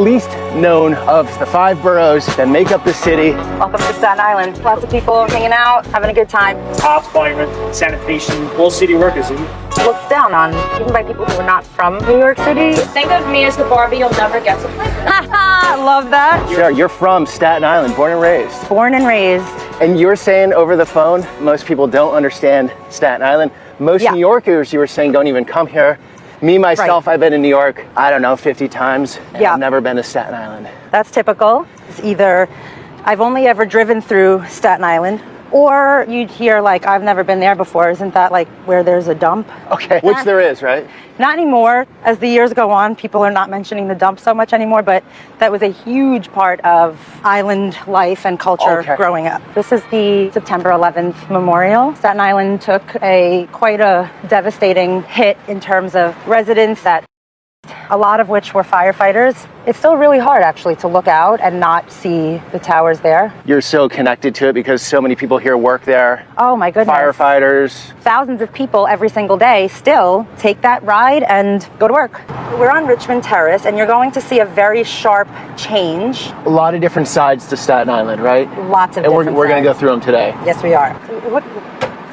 least known of the 5 boroughs that make up the city. Welcome to Staten Island. Lots of people hanging out, having a good time. Cops, firemen, sanitation, all city workers. Looked down on, even by people who are not from New York City. Think of me as the Barbie you'll never get to play. Haha, love that. Sarah, you're from Staten Island, born and raised. Born and raised. And you're saying over the phone, most people don't understand Staten Island. Most New Yorkers, you were saying, don't even come here. Me, myself, I've been in New York, I don't know, 50 times. And I've never been to Staten Island. That's typical. It's either I've only ever driven through Staten Island, or you'd hear like, I've never been there before. Isn't that like where there's a dump? Okay, which there is, right? Not anymore. As the years go on, people are not mentioning the dump so much anymore, but that was a huge part of island life and culture growing up. This is the September 11th memorial. Staten Island took quite a devastating hit in terms of residents, that a lot of which were firefighters. It's still really hard actually to look out and not see the towers there. You're so connected to it because so many people here work there. Oh my goodness. Firefighters. Thousands of people every single day still take that ride and go to work. We're on Richmond Terrace and you're going to see a very sharp change. A lot of different sides to Staten Island, right? Lots of different we're going to go through them today. Yes, we are.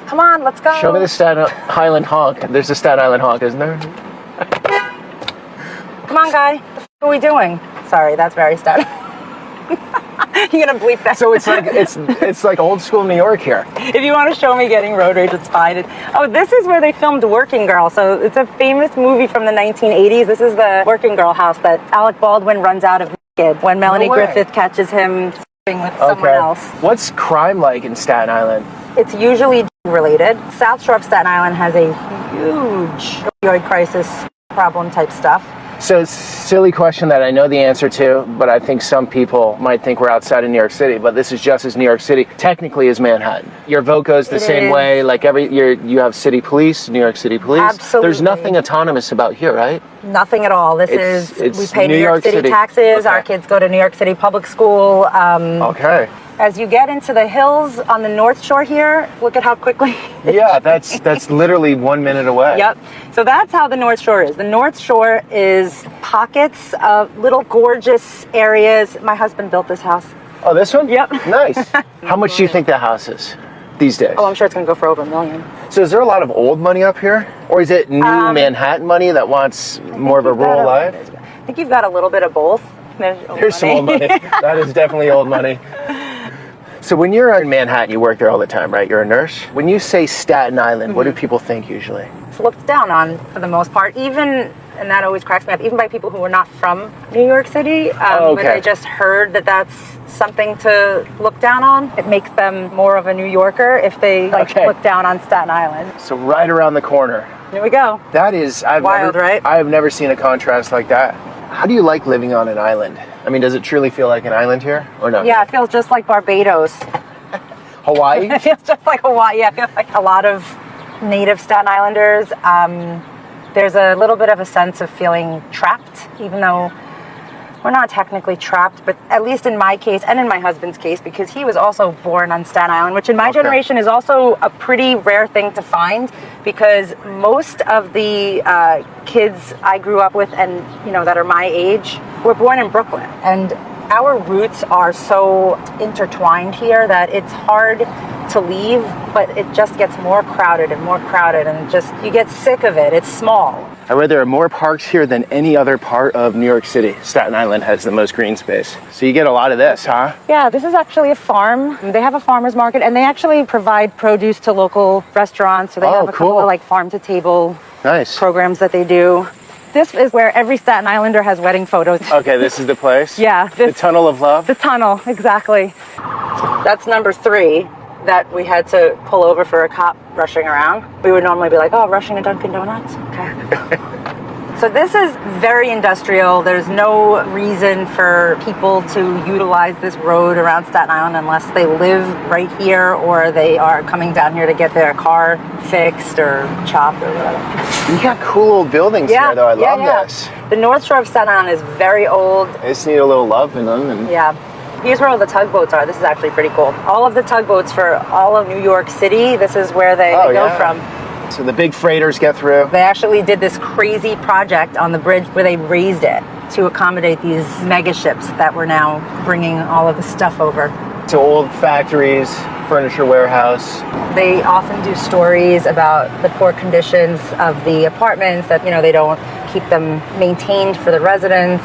Come on, let's go. Show me the Staten Island honk. There's a Staten Island honk, isn't there? Come on, guy. What the f are we doing? Sorry, that's very Staten. You're gonna bleep that. So it's like old school New York here. If you want to show me getting road rage, it's fine. This is where they filmed Working Girl. So it's a famous movie from the 1980s. This is the Working Girl house that Alec Baldwin runs out of naked when Melanie Griffith catches him with someone else. What's crime like in Staten Island? It's usually related. South Shore of Staten Island has a huge opioid crisis problem type stuff. So it's a silly question that I know the answer to, but I think some people might think we're outside of New York City, but this is just as New York City technically is Manhattan. Your vote goes the same way, like every year you have city police, New York City police. Absolutely. There's nothing autonomous about here, right? Nothing at all. We pay New York City taxes. Our kids go to New York City public school. As you get into the hills on the North Shore here, look at how quickly. Yeah, that's literally 1 minute away. Yep. So that's how the North Shore is. The North Shore is pockets of little gorgeous areas. My husband built this house. Oh, this one? Yep. Nice. How much do you think that house is these days? Oh, I'm sure it's going to go for over $1 million. So is there a lot of old money up here? Or is it new Manhattan money that wants more of a rural life? I think you've got a little bit of both. There's some old money. That is definitely old money. So when you're in Manhattan, you work there all the time, right? You're a nurse. When you say Staten Island, what do people think usually? It's looked down on for the most part, and that always cracks me up, even by people who are not from New York City, but they just heard that that's something to look down on. It makes them more of a New Yorker if they look down on Staten Island. So right around the corner. Here we go. That is wild, right? I've never seen a contrast like that. How do you like living on an island? I mean, does it truly feel like an island here or no? Yeah, it feels just like Barbados. Hawaii? It feels just like Hawaii. Yeah, it feels like a lot of native Staten Islanders. There's a little bit of a sense of feeling trapped, even though we're not technically trapped, but at least in my case and in my husband's case, because he was also born on Staten Island, which in my generation is also a pretty rare thing to find, because most of the kids I grew up with and, that are my age were born in Brooklyn. And our roots are so intertwined here that it's hard to leave, but it just gets more crowded and just, you get sick of it. It's small. I read there are more parks here than any other part of New York City. Staten Island has the most green space. So you get a lot of this, huh? Yeah, this is actually a farm. They have a farmer's market, and they actually provide produce to local restaurants. So they have a couple of farm-to-table programs that they do. This is where every Staten Islander has wedding photos. Okay, this is the place? Yeah. The Tunnel of Love? The tunnel, exactly. That's number 3 that we had to pull over for a cop rushing around. We would normally be like, oh, rushing to Dunkin' Donuts? Okay. So this is very industrial. There's no reason for people to utilize this road around Staten Island unless they live right here or they are coming down here to get their car fixed or chopped or whatever. You got cool old buildings here, though. I love this. The North Shore of Staten Island is very old. They just need a little love in them. Yeah. Here's where all the tugboats are. This is actually pretty cool. All of the tugboats for all of New York City, this is where they go from. So the big freighters get through. They actually did this crazy project on the bridge where they raised it. to accommodate these mega ships that we're now bringing all of the stuff over. To old factories, furniture warehouse. They often do stories about the poor conditions of the apartments, that, you know, they don't keep them maintained for the residents.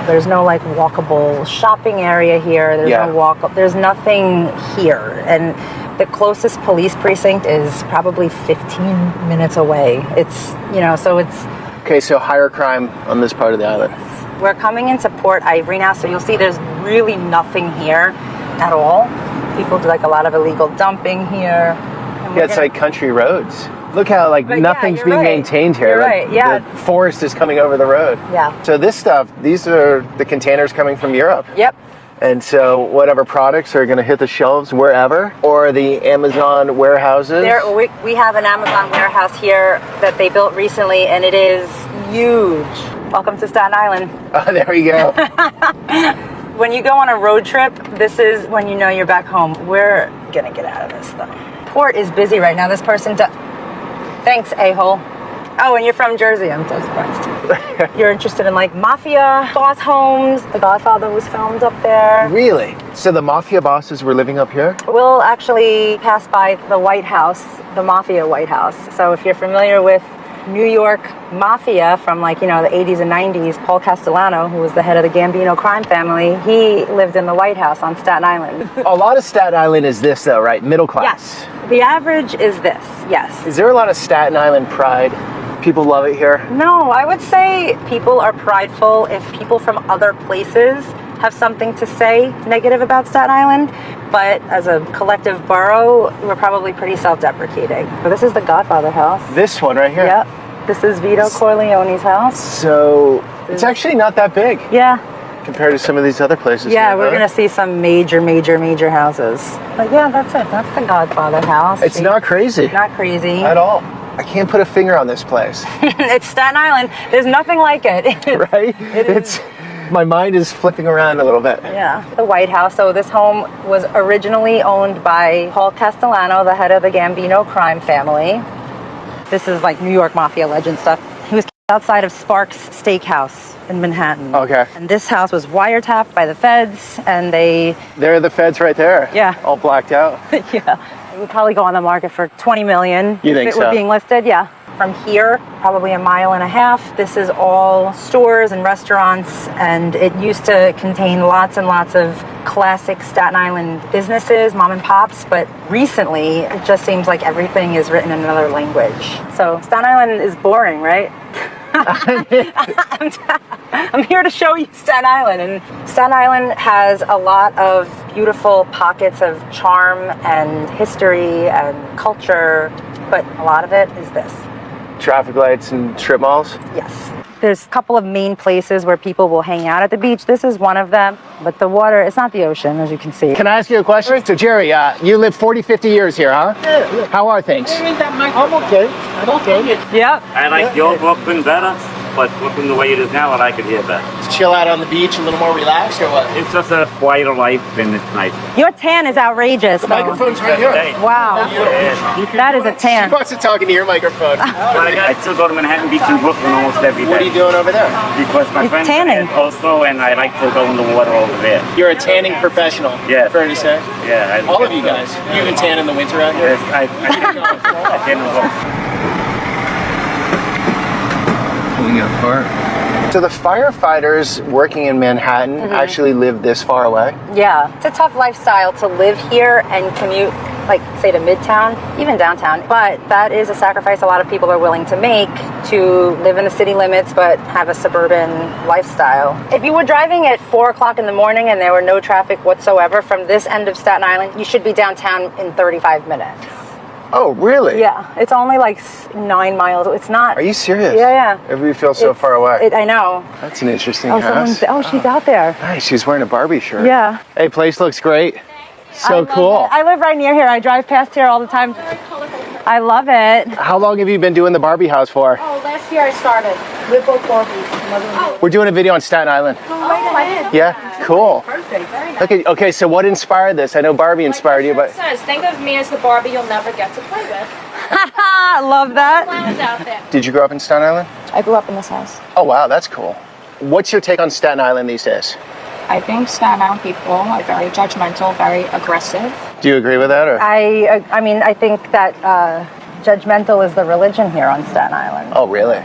There's no like walkable shopping area here. There's no walk. There's nothing here. And the closest police precinct is probably 15 minutes away. It's, you know, so it's... Okay, so higher crime on this part of the island. We're coming into Port Ivory now, so you'll see there's really nothing here at all. People do like a lot of illegal dumping here. Yeah, it's like country roads. Look how like nothing's being maintained here. You're like, right, yeah. The forest is coming over the road. Yeah. So this stuff, these are the containers coming from Europe. Yep. And so whatever products are going to hit the shelves wherever, or the Amazon warehouses. We have an Amazon warehouse here that they built recently, and it is huge. Welcome to Staten Island. Oh, there you go. When you go on a road trip, this is when you know you're back home. We're gonna get out of this though. Port is busy right now. This person Thanks, a-hole. Oh, and you're from Jersey. I'm so surprised. You're interested in like mafia boss homes. The Godfather was filmed up there. Really? So the mafia bosses were living up here? We'll actually pass by the White House, the Mafia White House. So if you're familiar with New York Mafia from like, you know, the 80s and 90s, Paul Castellano, who was the head of the Gambino crime family, he lived in the White House on Staten Island. A lot of Staten Island is this though, right? Middle class. Yes. The average is this, yes. Is there a lot of Staten Island pride? People love it here? No, I would say people are prideful if people from other places have something to say negative about Staten Island. But as a collective borough, we're probably pretty self-deprecating. So this is the Godfather house. This one right here? Yep. This is Vito Corleone's house. So it's actually not that big. Yeah. Compared to some of these other places. Yeah, here, we're going to see some major houses. But yeah, that's it. That's the Godfather house. It's not crazy. Not crazy. At all. I can't put a finger on this place. It's Staten Island. There's nothing like it. Right? It's my mind is flipping around a little bit. Yeah. The White House. So this home was originally owned by Paul Castellano, the head of the Gambino crime family. This is like New York Mafia legend stuff. He was outside of Sparks Steakhouse in Manhattan. Okay. And this house was wiretapped by the feds, and There are the feds right there. Yeah. All blacked out. Yeah. It would probably go on the market for $20 million. You think if it were being listed, yeah. From here, probably a mile and a half, this is all stores and restaurants, and it used to contain lots and lots of classic Staten Island businesses, mom and pops, but recently it just seems like everything is written in another language. So Staten Island is boring, right? I'm here to show you Staten Island, and Staten Island has a lot of beautiful pockets of charm and history and culture, but a lot of it is this. Traffic lights and strip malls? Yes. There's a couple of main places where people will hang out at the beach. This is one of them, but the water, it's not the ocean, as you can see. Can I ask you a question? So Jerry, you lived 40, 50 years here, huh? Yeah. How are things? I'm okay. I'm okay. Yep. I like the old Brooklyn better, but Brooklyn the way it is now, I like it here better. Chill out on the beach, a little more relaxed, or what? It's just a quieter life and it's nice. Your tan is outrageous. The microphone's right here. Wow. That is a She tan. wants to talk into your microphone. But I still go to Manhattan Beach and Brooklyn almost every day. What are you doing over there? Because my You're friends tanning. are also, and I like to go in the water over there. You're a tanning professional. Yeah. Fair to say? Yeah. All of you guys. You even tan in the winter out here? Yes, I tan in both. Pulling it apart. So the firefighters working in Manhattan actually live this far away? Yeah. It's a tough lifestyle to live here and commute, like, say, to Midtown, even downtown. But that is a sacrifice a lot of people are willing to make to live in the city limits but have a suburban lifestyle. If you were driving at 4 o'clock in the morning and there were no traffic whatsoever from this end of Staten Island, you should be downtown in 35 minutes. Oh, really? Yeah. It's only like 9 miles. It's not. Are you serious? Yeah. Everybody feels so far away. I know. That's an interesting Oh, house. she's out there. Nice, she's wearing a Barbie shirt. Yeah. Hey, place looks great. So I love cool. it. I live right near here. I drive past here all the time. I love it. How long have you been doing the Barbie house for? Oh, last year I started. We're both Barbies. We're doing a video on Staten Island. Yeah, cool. Perfect. Very nice. Okay, so what inspired this? I know Barbie inspired you, but It says, think of me as the Barbie you'll never get to play with. Love that. Clowns out there. did you grow up in Staten Island? I grew up in this house. Oh, wow, that's cool. What's your take on Staten Island these days? I think Staten Island people are very judgmental, very aggressive. Do you agree with that? Or? I mean, I think that judgmental is the religion here on Staten Island. Oh, really?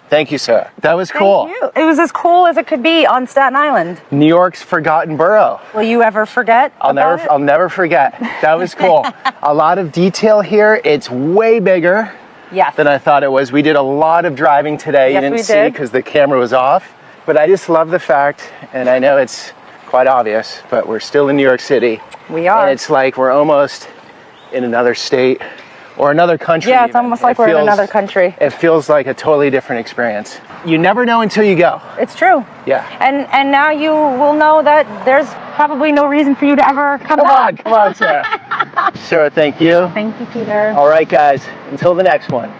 Thank you, sir. That was cool. Thank you. It was as cool as it could be on Staten Island. New York's forgotten borough. Will you ever forget? I'll never forget. That was cool. A lot of detail here. It's way bigger Yes. than I thought it was. We did a lot of driving today. Yes, You we didn't see did. because the camera was off. But I just love the fact, and I know it's quite obvious, but we're still in New York City. We are. And it's like we're almost in another state or another country. Yeah, it's even. almost like It we're in feels- another country. It feels like a totally different experience. You never know until you go. It's true. Yeah. And now you will know that there's probably no reason for you to ever come back. Come on, Sarah. Sarah, thank you. Thank you, Peter. All right, guys, until the next one.